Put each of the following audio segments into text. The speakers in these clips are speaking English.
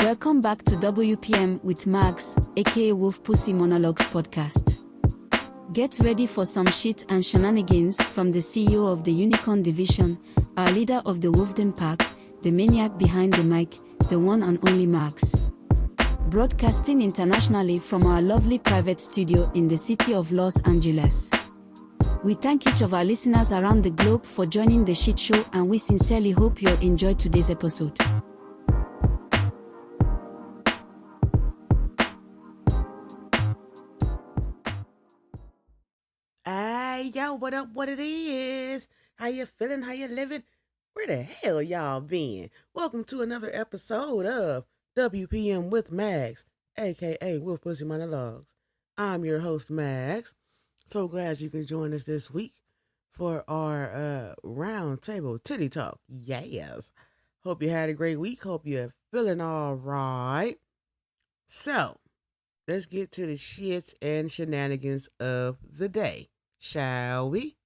Welcome back to W.P.M with Max, aka Wolf Pussy Monologues podcast. Get ready for some shit and shenanigans from the CEO of the Unicorn Division, our leader of the Wolfden Pack, the maniac behind the mic, the one and only Max. Broadcasting internationally from our lovely private studio in the city of Los Angeles. We thank each of our listeners around the globe for joining the shit show, and we sincerely hope you enjoyed today's episode. Hey, yo, what up, what it is? How you feeling, how you living? Where the hell y'all been? Welcome to another episode of W.P.M with Max, aka Wolf Pussy Monologues. I'm your host, Max. So glad you can join us this week for our round table titty talk. Yes. Hope you had a great week. Hope you're feeling all right. So, let's get to the shits and shenanigans of the day, shall we?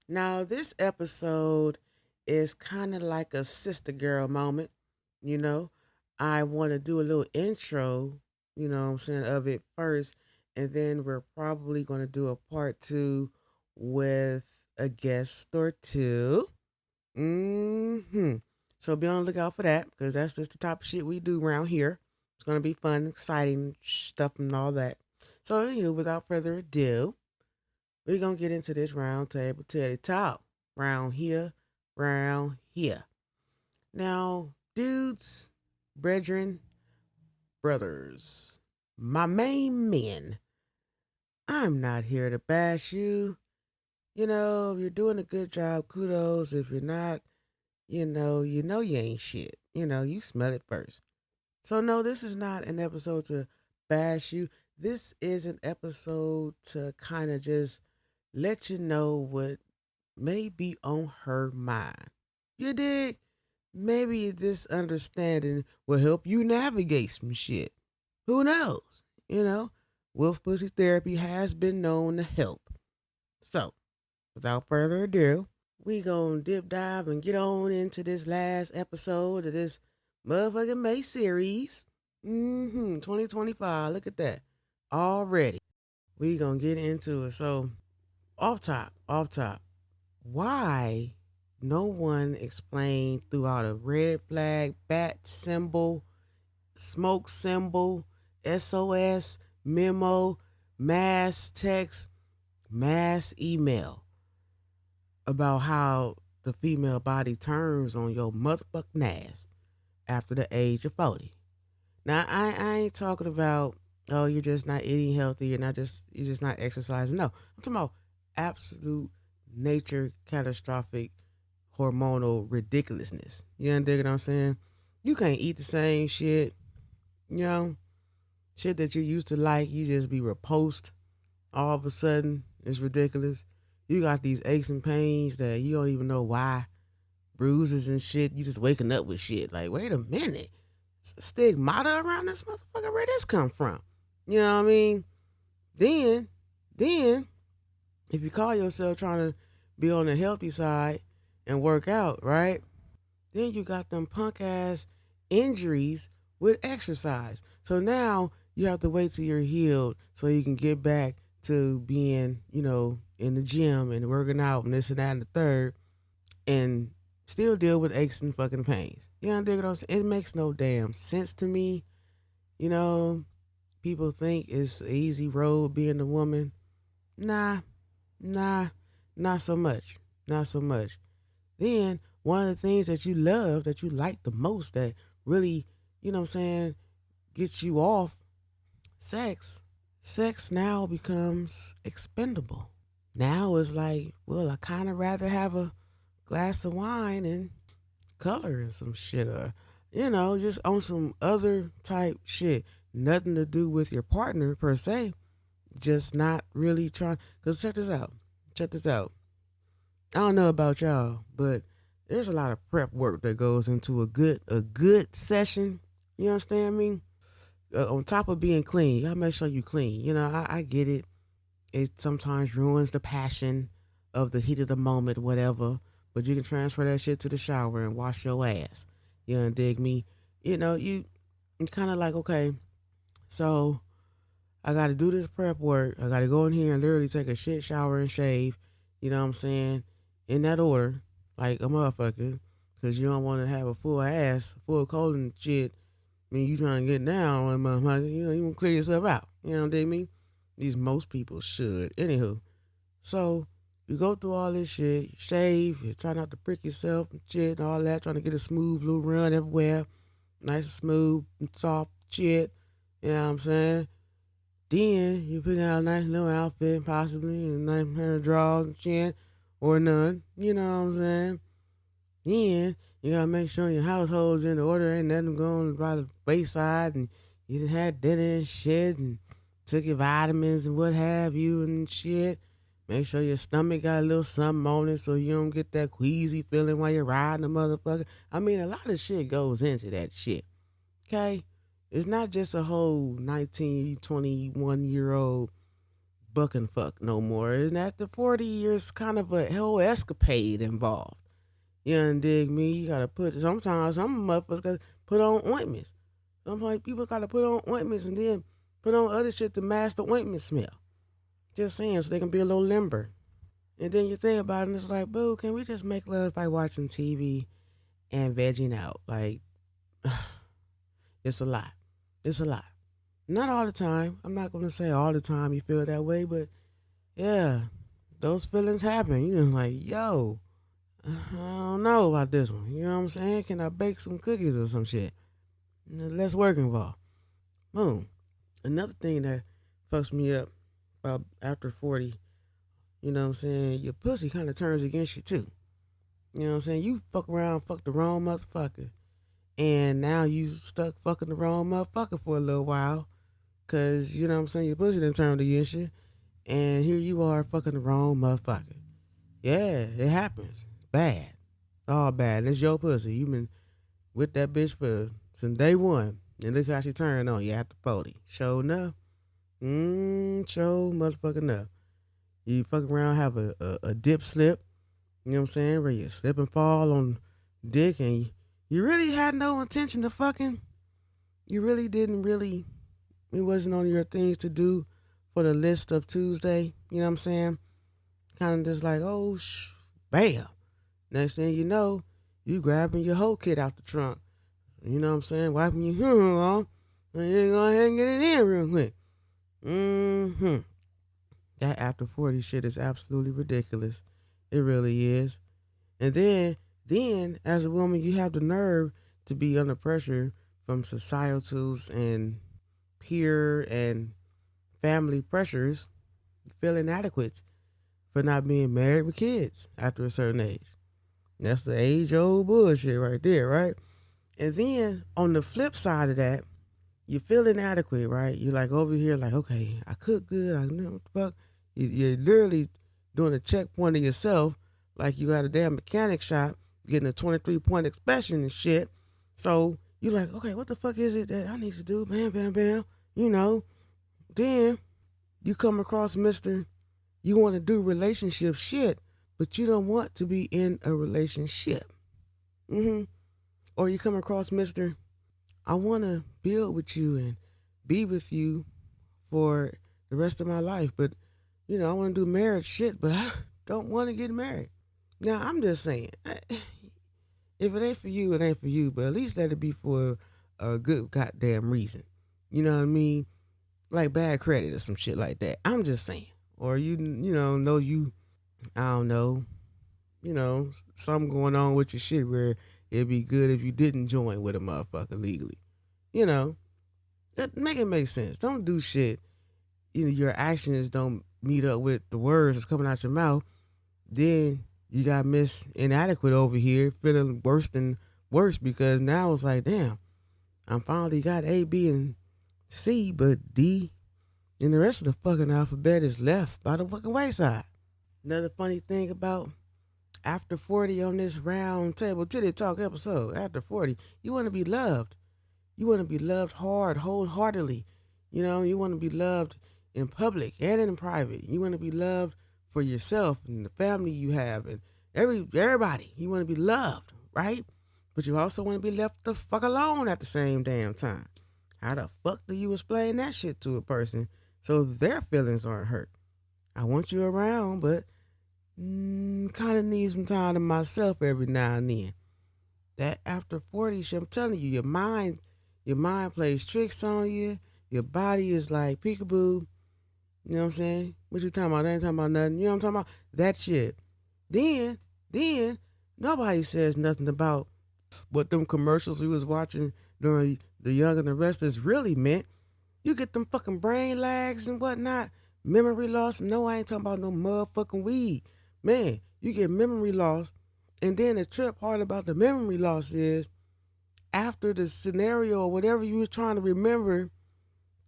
Now, this episode is kind of like a sister girl moment, you know. I want to do a little intro, you know what I'm saying, of it first, and then we're probably going to do a part 2 with a guest or two. So be on the lookout for that, because that's just the type of shit we do around here. It's going to be fun, exciting stuff and all that. So anyway, without further ado, we're going to get into this round table teddy talk. Round here. Now, dudes, brethren, brothers, my main men, I'm not here to bash you. You know, if you're doing a good job, kudos. If you're not, you know you ain't shit. You know, you smell it first. So no, this is not an episode to bash you. This is an episode to kind of just let you know what may be on her mind. You dig? Maybe this understanding will help you navigate some shit. Who knows? You know, Wolf Pussy Therapy has been known to help. So, without further ado, we gonna dip dive and get on into this last episode of this motherfucking May series. 2025. Look at that. Already. We gonna get into it. So, off top. Why no one explained throughout a red flag, bat symbol, smoke symbol, SOS, memo, mass text, mass email about how the female body turns on your motherfucking ass after the age of 40. Now, I ain't talking about, oh, you're just not eating healthy, you're just not exercising. No, I'm talking about absolute nature catastrophic hormonal ridiculousness. You understand what I'm saying? You can't eat the same shit, you know, shit that you used to like, you just be repulsed all of a sudden. It's ridiculous. You got these aches and pains that you don't even know why. Bruises and shit. You just waking up with shit. Like, wait a minute. Stigmata around this motherfucker. Where this come from? You know what I mean? Then, if you call yourself trying to be on the healthy side and work out, right? Then you got them punk ass injuries with exercise. So now you have to wait till you're healed so you can get back to being, you know, in the gym and working out and this and that and the third, and still deal with aches and fucking pains. You know what I'm saying? It makes no damn sense to me. You know, people think it's an easy road being a woman. Nah, not so much. Then one of the things that you love, that you like the most, that really, you know what I'm saying, gets you off, sex now becomes expendable. Now it's like, well, I kind of rather have a glass of wine and color and some shit, or, you know, just on some other type shit. Nothing to do with your partner per se. Just not really trying. Because check this out. I don't know about y'all, but there's a lot of prep work that goes into a good session. You understand me? On top of being clean, you gotta make sure you clean. You know, I get it. It sometimes ruins the passion of the heat of the moment, whatever. But you can transfer that shit to the shower and wash your ass. You know, dig me? you kind of like, okay, so I got to do this prep work. I got to go in here and literally take a shit shower and shave. You know what I'm saying? In that order, like a motherfucker, because you don't want to have a full ass, full colon shit. I mean, you trying to get down on a motherfucker. You want to clear yourself out. You know what I mean? These most people should. Anywho, so you go through all this shit, you shave, you try not to prick yourself and shit and all that, trying to get a smooth little run everywhere, nice and smooth and soft shit. You know what I'm saying? Then you pick out a nice little outfit, possibly, and a nice pair of drawers and shit, or none. You know what I'm saying? Then you gotta make sure your household's in order, ain't nothing going by the wayside, and you done had dinner and shit, and took your vitamins and what have you and shit. Make sure your stomach got a little something on it so you don't get that queasy feeling while you're riding the motherfucker. I mean, a lot of shit goes into that shit. Okay? It's not just a whole 19, 21-year-old buck and fuck no more. And after 40 years, kind of a whole escapade involved. You done dig me? You gotta sometimes some motherfuckers gotta put on ointments. Some like people gotta put on ointments and then put on other shit to mask the ointment smell. Just saying, so they can be a little limber. And then you think about it and it's like, boo, can we just make love by watching TV and vegging out? Like, it's a lot. It's a lot. Not all the time. I'm not gonna say all the time you feel that way, but yeah, those feelings happen. You're just like, yo, I don't know about this one. You know what I'm saying? Can I bake some cookies or some shit? Less work involved. Boom. Another thing that fucks me up about after 40, you know what I'm saying? Your pussy kind of turns against you too. You know what I'm saying? You fuck around, fuck the wrong motherfucker. And now you stuck fucking the wrong motherfucker for a little while. Cause, you know what I'm saying, your pussy done turned against you. And here you are fucking the wrong motherfucker. Yeah, it happens. Bad. All bad. It's your pussy. You been with that bitch since day one. And look how she turned on you after 40. Show enough. Show motherfucking enough. You fuck around, have a dip slip. You know what I'm saying? Where you slip and fall on dick and you really had no intention of fucking. You really didn't really. It wasn't on your things to do for the list of Tuesday. You know what I'm saying? Kind of just like, oh, bam. Next thing you know, you grabbing your whole kit out the trunk. You know what I'm saying? Wiping your off. And you go ahead and get it in real quick. That after 40 shit is absolutely ridiculous. It really is. And then as a woman, you have the nerve to be under pressure from societals and peer and family pressures. You feel inadequate for not being married with kids after a certain age. That's the age-old bullshit right there, right? And then on the flip side of that, you feel inadequate, right? You're like over here, like, okay, I cook good. I know what the fuck. You're literally doing a checkpoint of yourself, like you got a damn mechanic shop getting a 23-point inspection and shit. So you're like, okay, what the fuck is it that I need to do? Bam, bam, bam. You know. Then you come across Mr. You want to do relationship shit, but you don't want to be in a relationship. Or you come across Mr. I want to build with you and be with you for the rest of my life, but you know, I want to do marriage shit, but I don't want to get married. Now, I'm just saying, if it ain't for you, it ain't for you, but at least let it be for a good goddamn reason. You know what I mean? Like bad credit or some shit like that. I'm just saying. Or you know you, I don't know, something going on with your shit where it'd be good if you didn't join with a motherfucker legally. You know, that make it make sense. Don't do shit. You know, your actions don't meet up with the words that's coming out your mouth. Then you got Miss Inadequate over here feeling worse than worse because now it's like, damn, I finally got A, B, and C, but D and the rest of the fucking alphabet is left by the fucking wayside. Another funny thing about after 40 on this round table titty talk episode, after 40, you want to be loved. You want to be loved hard, wholeheartedly. You know, you want to be loved in public and in private. You want to be loved for yourself and the family you have and everybody. You want to be loved, right? but you also want to be left the fuck alone at the same damn time. How the fuck do you explain that shit to a person so their feelings aren't hurt? I want you around, but kind of need some time to myself every now and then. That after 40 shit, I'm telling you, your mind plays tricks on you. Your body is like peekaboo. You know what I'm saying? What you talking about? I ain't talking about nothing. You know what I'm talking about? That shit. Then nobody says nothing about what them commercials we was watching during The Young and the Restless really meant. You get them fucking brain lags and whatnot, memory loss. No, I ain't talking about no motherfucking weed. Man, you get memory loss. And then the trip part about the memory loss is after the scenario or whatever you were trying to remember,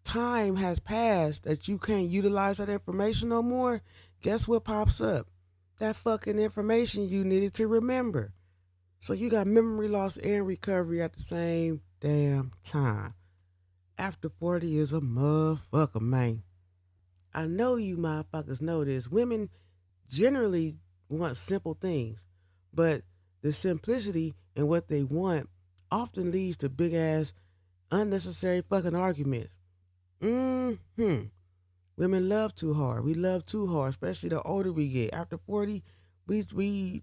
time has passed that you can't utilize that information no more. Guess what pops up? That fucking information you needed to remember. So you got memory loss and recovery at the same damn time. After 40 is a motherfucker, man. I know you motherfuckers know this. Women generally want simple things, but the simplicity in what they want often leads to big ass unnecessary fucking arguments. Women love too hard. We love too hard, especially the older we get. After 40, we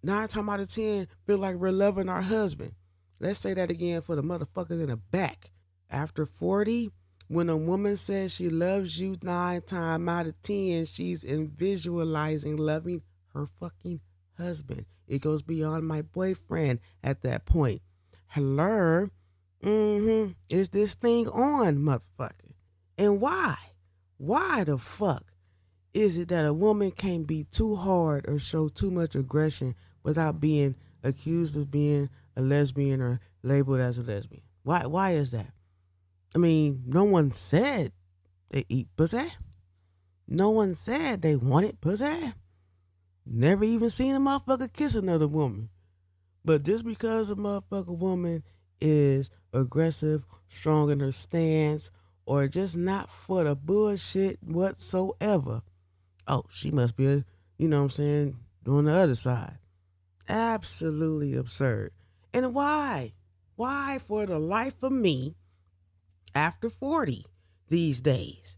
9 times out of 10 feel like we're loving our husband. Let's say that again for the motherfuckers in the back. After 40, when a woman says she loves you 9 times out of 10, she's visualizing loving her fucking husband. It goes beyond my boyfriend at that point. Hello? Is this thing on, motherfucker? And why? Why the fuck is it that a woman can't be too hard or show too much aggression without being accused of being a lesbian or labeled as a lesbian? Why is that? I mean, no one said they eat pussy. No one said they wanted pussy. Never even seen a motherfucker kiss another woman. But just because a motherfucker woman is aggressive, strong in her stance, or just not for the bullshit whatsoever, oh, she must be, doing the other side. Absolutely absurd. And why? Why for the life of me, after 40 these days,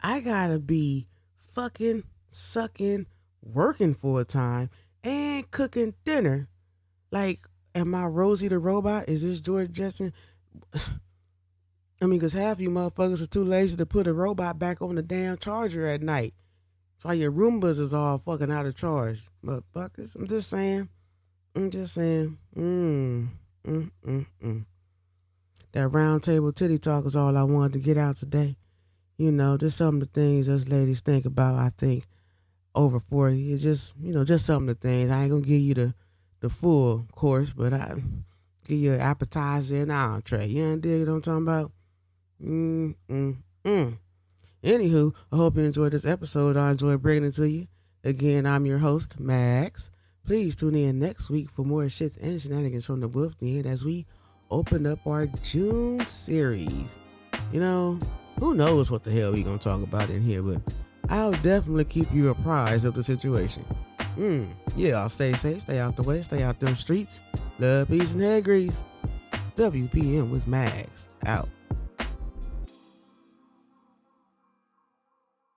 I gotta be fucking sucking, working full time, and cooking dinner? Like, am I Rosie the Robot? Is this George Jetson? I mean, because half you motherfuckers are too lazy to put a robot back on the damn charger at night. That's why your Roombas is all fucking out of charge. Motherfuckers, I'm just saying. That round table titty talk is all I wanted to get out today. Just some of the things us ladies think about, I think, over 40. It's just, just some of the things. I ain't going to give you the full course, but I give you an appetizer and an entree. You understand what I'm talking about? Anywho, I hope you enjoyed this episode. I enjoyed bringing it to you. Again, I'm your host, Max. Please tune in next week for more shits and shenanigans from the Wolf Den as we open up our June series. Who knows what the hell we gonna talk about in here, but I'll definitely keep you apprised of the situation. Y'all stay safe, stay out the way, stay out them streets. Love, peace, and head grease. W.P.M with Max. Out.